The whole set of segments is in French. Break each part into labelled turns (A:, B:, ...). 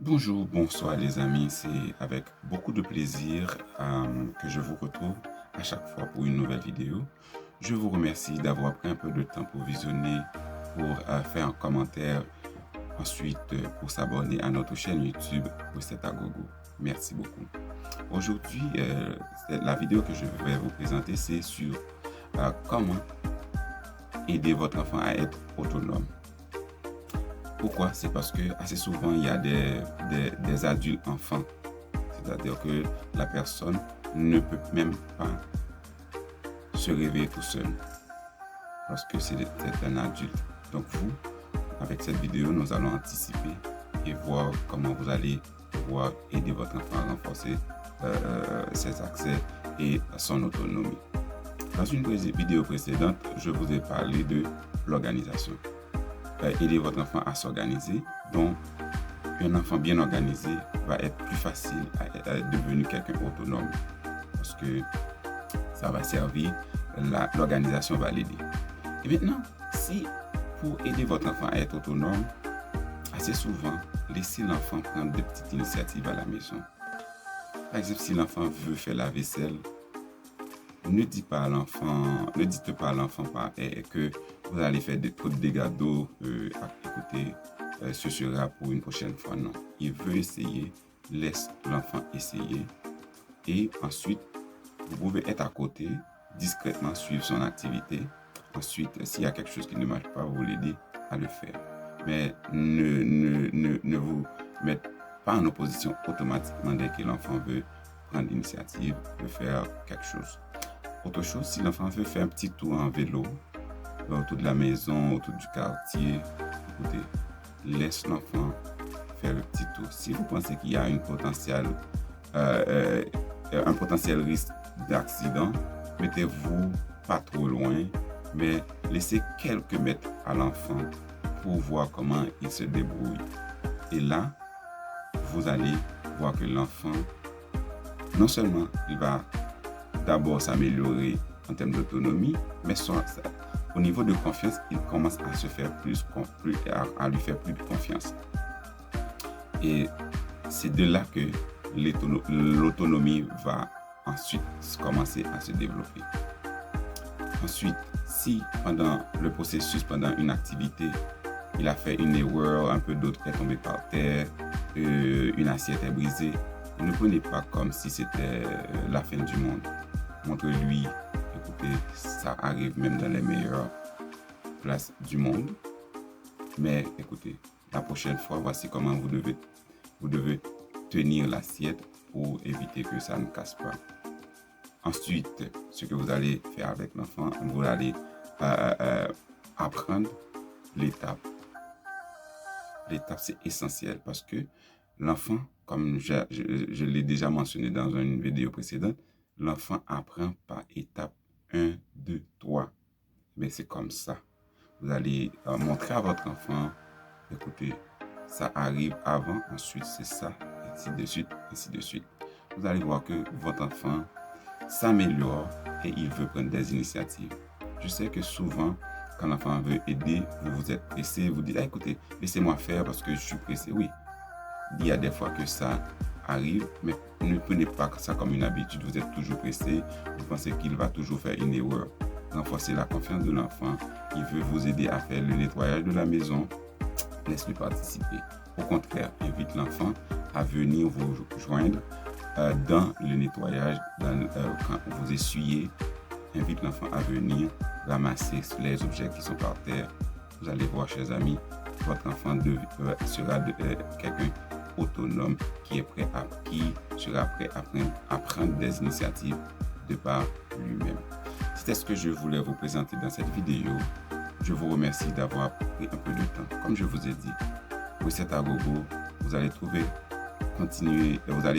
A: Bonjour, bonsoir les amis, c'est avec beaucoup de plaisir que je vous retrouve à chaque fois pour une nouvelle vidéo. Je vous remercie d'avoir pris un peu de temps pour visionner, pour faire un commentaire, ensuite pour s'abonner à notre chaîne YouTube Recette à Gogo. Merci beaucoup. Aujourd'hui, la vidéo que je vais vous présenter, c'est sur comment aider votre enfant à être autonome. Pourquoi? C'est parce que assez souvent, il y a des adultes enfants. C'est-à-dire que la personne ne peut même pas se réveiller tout seul lorsque c'est un adulte. Donc vous, avec cette vidéo, nous allons anticiper et voir comment vous allez pouvoir aider votre enfant à renforcer ses accès et son autonomie. Dans une vidéo précédente, je vous ai parlé de l'organisation. Aider votre enfant à s'organiser. Donc, un enfant bien organisé va être plus facile à devenir quelqu'un autonome parce que ça va servir, l'organisation va l'aider. Et maintenant, si pour aider votre enfant à être autonome, assez souvent, laissez l'enfant prendre de petites initiatives à la maison. Par exemple, si l'enfant veut faire la vaisselle, ne dites pas à l'enfant que vous allez faire trop de dégâts d'eau, écoutez, ce sera pour une prochaine fois. Non, il veut essayer, laisse l'enfant essayer et ensuite, vous pouvez être à côté, discrètement suivre son activité. Ensuite, s'il y a quelque chose qui ne marche pas, vous l'aidez à le faire. Mais ne vous mettez pas en opposition automatiquement dès que l'enfant veut prendre l'initiative de faire quelque chose. Autre chose, si l'enfant veut faire un petit tour en vélo, autour de la maison, autour du quartier, écoutez, laisse l'enfant faire le petit tour. Si vous pensez qu'il y a un potentiel risque d'accident, mettez-vous pas trop loin, mais laissez quelques mètres à l'enfant pour voir comment il se débrouille. Et là, vous allez voir que l'enfant, non seulement il va d'abord s'améliorer en termes d'autonomie, mais au niveau de confiance, il commence à se faire à lui faire plus de confiance. Et c'est de là que l'autonomie va ensuite commencer à se développer. Ensuite, si pendant le processus, pendant une activité, il a fait une erreur, un peu d'eau est tombée par terre, une assiette est brisée, ne prenez pas comme si c'était la fin du monde. Montrez-lui, écoutez, ça arrive même dans les meilleures places du monde. Mais écoutez, la prochaine fois, voici comment vous devez tenir l'assiette pour éviter que ça ne casse pas. Ensuite, ce que vous allez faire avec l'enfant, vous allez apprendre l'étape. L'étape, c'est essentiel parce que l'enfant, comme je l'ai déjà mentionné dans une vidéo précédente, l'enfant apprend par étape 1, 2, 3. Mais c'est comme ça. Vous allez montrer à votre enfant, écoutez, ça arrive avant, ensuite c'est ça, ainsi de suite, ainsi de suite. Vous allez voir que votre enfant s'améliore et il veut prendre des initiatives. Je sais que souvent, quand l'enfant veut aider, vous êtes pressé, vous dites, ah, écoutez, laissez-moi faire parce que je suis pressé. Oui, il y a des fois que ça arrive, mais ne prenez pas ça comme une habitude. Vous êtes toujours pressé, vous pensez qu'il va toujours faire une erreur. Renforcez la confiance de l'enfant. Il veut vous aider à faire le nettoyage de la maison. Laisse-le participer. Au contraire, invite l'enfant à venir vous joindre dans le nettoyage, quand vous essuyez. Invite l'enfant à venir ramasser les objets qui sont par terre. Vous allez voir, chers amis, votre enfant sera quelqu'un autonome qui sera prêt à prendre des initiatives de par lui-même. C'était ce que je voulais vous présenter dans cette vidéo. Je vous remercie d'avoir pris un peu de temps. Comme je vous ai dit, Recette à Gogo, vous allez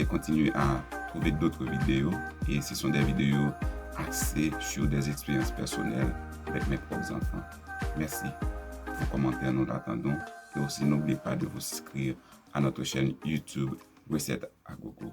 A: continuer à trouver d'autres vidéos et ce sont des vidéos axées sur des expériences personnelles avec mes propres enfants. Merci. Vos commentaires, nous l'attendons. Et aussi, n'oubliez pas de vous inscrire à notre chaîne YouTube Recette à Gogo.